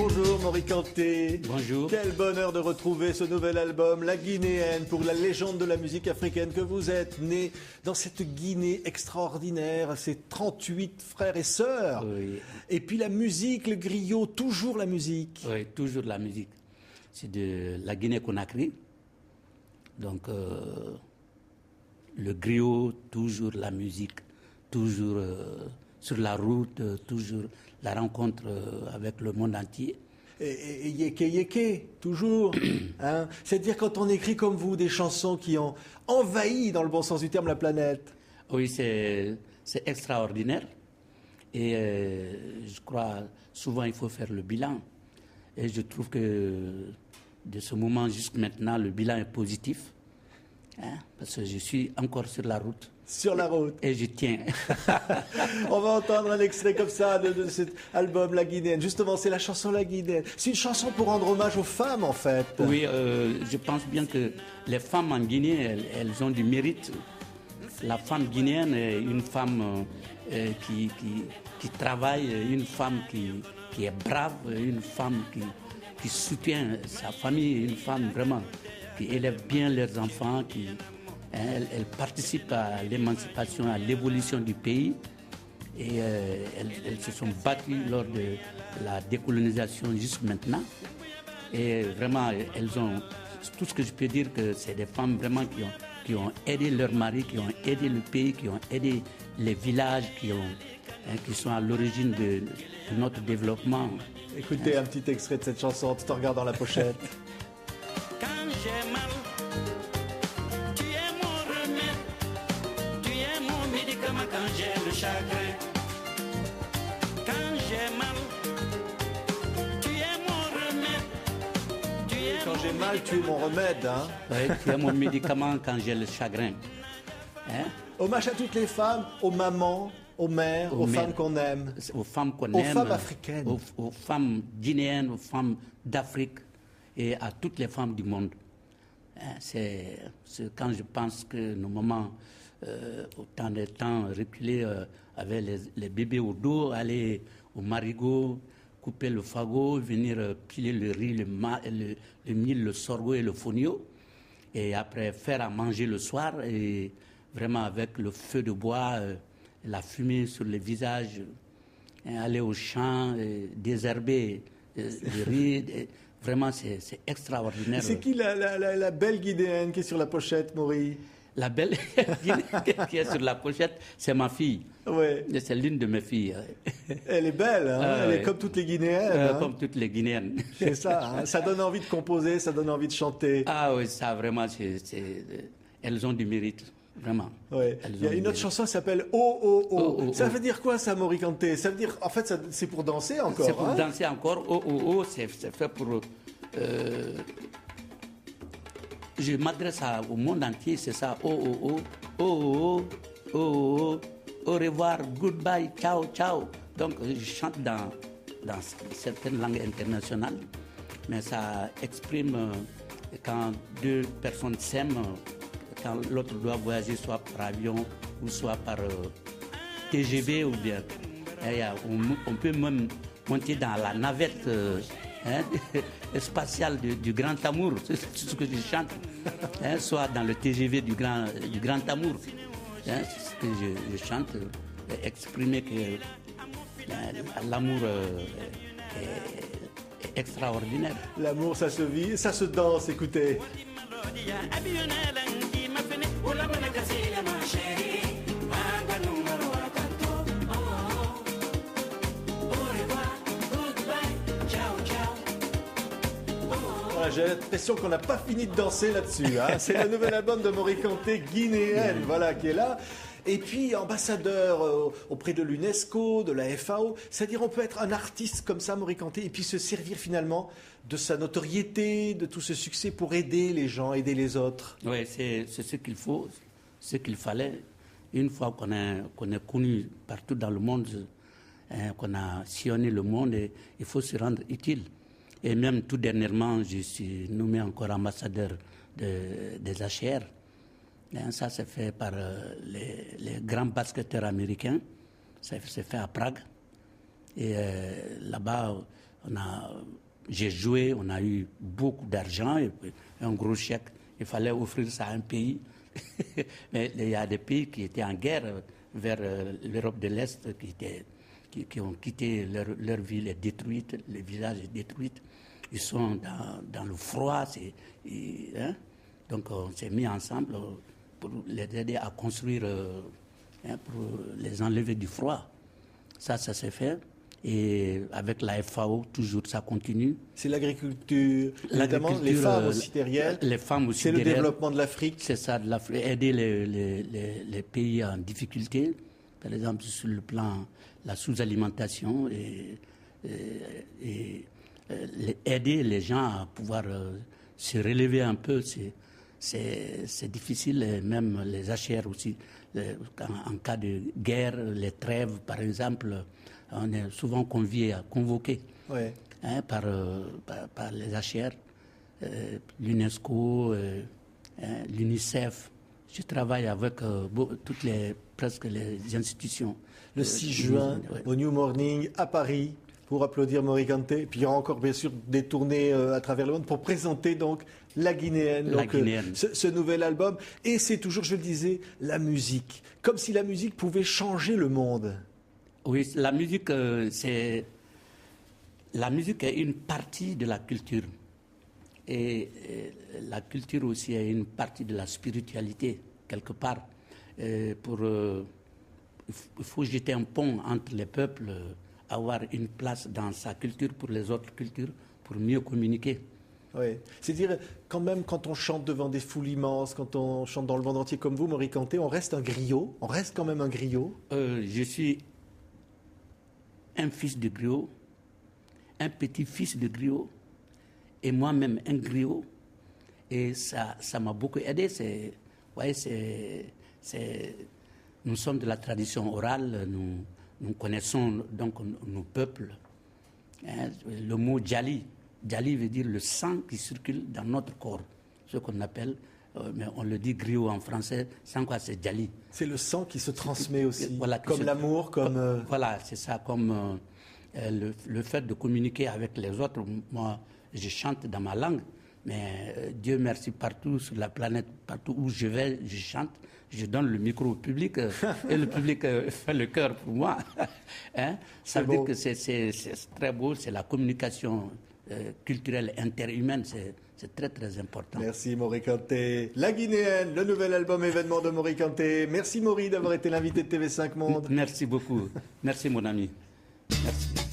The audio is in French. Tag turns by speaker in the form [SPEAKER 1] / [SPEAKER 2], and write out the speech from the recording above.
[SPEAKER 1] Bonjour Maury Kanté.
[SPEAKER 2] Bonjour.
[SPEAKER 1] Quel bonheur de retrouver ce nouvel album, La Guinéenne, pour la légende de la musique africaine que vous êtes, né dans cette Guinée extraordinaire, ces 38 frères et sœurs.
[SPEAKER 2] Oui.
[SPEAKER 1] Et puis la musique, le griot, toujours la musique.
[SPEAKER 2] Oui, toujours la musique. C'est de la Guinée-Conakry. Donc, le griot, toujours la musique, toujours sur la route, toujours la rencontre avec le monde entier.
[SPEAKER 1] Et yéké yéké, toujours. Hein. C'est-à-dire quand on écrit comme vous des chansons qui ont envahi, dans le bon sens du terme, la planète.
[SPEAKER 2] Oui, c'est extraordinaire. Et je crois, souvent, il faut faire le bilan. Et je trouve que de ce moment jusqu'à maintenant, le bilan est positif. Hein, parce que je suis encore sur la route.
[SPEAKER 1] Sur la route.
[SPEAKER 2] Et je tiens.
[SPEAKER 1] On va entendre un extrait comme ça de cet album La Guinéenne. Justement, c'est la chanson La Guinéenne. C'est une chanson pour rendre hommage aux femmes, en fait.
[SPEAKER 2] Oui, je pense bien que les femmes en Guinée, elles ont du mérite. La femme guinéenne est une femme qui travaille, une femme qui est brave, une femme qui soutient sa famille, une femme vraiment qui élève bien leurs enfants, elle participe à l'émancipation, à l'évolution du pays. Et elles se sont battues lors de la décolonisation jusqu'à maintenant. Et vraiment, elles ont... Tout ce que je peux dire, que c'est des femmes vraiment qui ont aidé leurs maris, qui ont aidé le pays, qui ont aidé les villages, qui sont à l'origine de notre développement.
[SPEAKER 1] Écoutez un petit extrait de cette chanson tout en regardant la pochette.
[SPEAKER 3] Quand j'ai mal, tu es mon remède, tu es mon médicament quand j'ai le chagrin. Quand j'ai mal, tu es mon remède, tu es
[SPEAKER 1] Quand j'ai mal, tu es mon remède. Hein.
[SPEAKER 2] Oui, tu es mon médicament quand j'ai le chagrin. Hein?
[SPEAKER 1] Hommage à toutes les femmes, aux mamans, aux mères, aux
[SPEAKER 2] mères.
[SPEAKER 1] femmes qu'on aime.
[SPEAKER 2] Aux femmes qu'on
[SPEAKER 1] Aux
[SPEAKER 2] aime.
[SPEAKER 1] femmes africaines.
[SPEAKER 2] Aux femmes guinéennes, aux femmes d'Afrique et à toutes les femmes du monde. Hein, c'est quand je pense que nos mamans, autant de temps reculés, avaient les bébés au dos, aller au marigot, couper le fagot, venir piler le riz, le mil, le sorgho et le fonio, et après faire à manger le soir, et vraiment avec le feu de bois, la fumée sur le visage, aller au champ, désherber le riz. Vraiment, c'est extraordinaire.
[SPEAKER 1] C'est qui la belle Guinéenne qui est sur la pochette, Maury?
[SPEAKER 2] La belle qui est sur la pochette, c'est ma fille.
[SPEAKER 1] Ouais.
[SPEAKER 2] C'est l'une de mes filles.
[SPEAKER 1] Elle est belle, hein. Elle est comme toutes les Guinéennes. Hein.
[SPEAKER 2] Comme toutes les Guinéennes.
[SPEAKER 1] C'est ça, hein. Ça donne envie de composer, ça donne envie de chanter.
[SPEAKER 2] Ah oui, ça vraiment, elles ont du mérite, vraiment.
[SPEAKER 1] Ouais. Il y a une autre chanson qui s'appelle Oh Oh Oh.
[SPEAKER 2] Oh, oh,
[SPEAKER 1] Ça
[SPEAKER 2] oh.
[SPEAKER 1] veut dire quoi ça, Maury Kanté? Ça veut dire, en fait, c'est pour danser encore.
[SPEAKER 2] C'est pour
[SPEAKER 1] hein.
[SPEAKER 2] danser encore. Oh oh oh, c'est fait pour... je m'adresse au monde entier, c'est ça. Oh oh oh, oh oh oh, oh oh, au revoir, goodbye, ciao, ciao. Donc je chante dans certaines langues internationales, mais ça exprime quand deux personnes s'aiment, quand l'autre doit voyager soit par avion ou soit par TGV ou bien. On peut même monter dans la navette spatiale du Grand Amour, c'est ce que je chante, soit dans le TGV du Grand Amour. C'est ce que je chante, exprimer que l'amour est extraordinaire.
[SPEAKER 1] L'amour, ça se vit, ça se danse, écoutez. Voilà, j'ai l'impression qu'on n'a pas fini de danser là-dessus. Hein. C'est le nouvel album de Maury Kanté, Guinéenne, voilà, qui est là. Et puis ambassadeur auprès de l'UNESCO, de la FAO, c'est-à-dire on peut être un artiste comme ça, Maury Kanté, et puis se servir finalement de sa notoriété, de tout ce succès pour aider les gens, aider les autres.
[SPEAKER 2] Oui, c'est ce qu'il faut, ce qu'il fallait. Une fois qu'on est connu partout dans le monde, qu'on a sillonné le monde, et il faut se rendre utile. Et même tout dernièrement, je suis nommé encore ambassadeur des HR. Ça, c'est fait par les grands basketteurs américains. Ça s'est fait à Prague. Et là-bas, j'ai joué, on a eu beaucoup d'argent, et un gros chèque. Il fallait offrir ça à un pays. Mais il y a des pays qui étaient en guerre vers l'Europe de l'Est, qui ont quitté leur ville est détruite, le village est détruit. Ils sont dans le froid. Hein? Donc on s'est mis ensemble pour les aider à construire, pour les enlever du froid. Ça s'est fait. Et avec la FAO, toujours, ça continue.
[SPEAKER 1] C'est l'agriculture, notamment les femmes aussi derrière.
[SPEAKER 2] Les femmes aussi
[SPEAKER 1] c'est
[SPEAKER 2] derrière.
[SPEAKER 1] Le développement de l'Afrique.
[SPEAKER 2] C'est ça, aider les pays en difficulté. Par exemple, sur le plan la sous-alimentation et aider les gens à pouvoir se relever un peu. C'est difficile, et même les HR aussi. En cas de guerre, les trêves, par exemple, on est souvent convoqué
[SPEAKER 1] ouais.
[SPEAKER 2] Par les HR, l'UNESCO, l'UNICEF. Je travaille avec presque les institutions.
[SPEAKER 1] Le 6 juin, au New Morning, à Paris, pour applaudir Mori Kanté. Puis il y aura encore, bien sûr, des tournées à travers le monde pour présenter donc La Guinéenne, ce nouvel album. Et c'est toujours, je le disais, la musique. Comme si la musique pouvait changer le monde.
[SPEAKER 2] Oui, la musique est une partie de la culture. Et la culture aussi est une partie de la spiritualité, quelque part. Il faut jeter un pont entre les peuples, avoir une place dans sa culture pour les autres cultures, pour mieux communiquer.
[SPEAKER 1] Oui, c'est-à-dire, quand même, quand on chante devant des foules immenses, quand on chante dans le monde entier comme vous, Mori Kanté, on reste un griot, on reste quand même un griot.
[SPEAKER 2] Je suis un fils de griot, un petit-fils de griot, et moi-même un griot. Et ça m'a beaucoup aidé. Nous sommes de la tradition orale, nous connaissons donc nos peuples. Le mot Djali veut dire le sang qui circule dans notre corps, ce qu'on appelle, mais on le dit griot en français, sans quoi c'est Djali.
[SPEAKER 1] C'est le sang qui se transmet aussi,
[SPEAKER 2] voilà,
[SPEAKER 1] comme l'amour, comme...
[SPEAKER 2] Voilà, c'est ça, comme le fait de communiquer avec les autres. Moi, je chante dans ma langue, mais Dieu merci, partout sur la planète, partout où je vais, je chante. Je donne le micro au public et le public fait le cœur pour moi. Ça veut dire que c'est très beau, c'est la communication culturelle interhumaine, c'est très très important.
[SPEAKER 1] Merci Mori Kanté. La Guinéenne, le nouvel album événement de Mori Kanté. Merci Mori d'avoir été l'invité de TV5 Monde.
[SPEAKER 2] Merci beaucoup. Merci mon ami. Merci.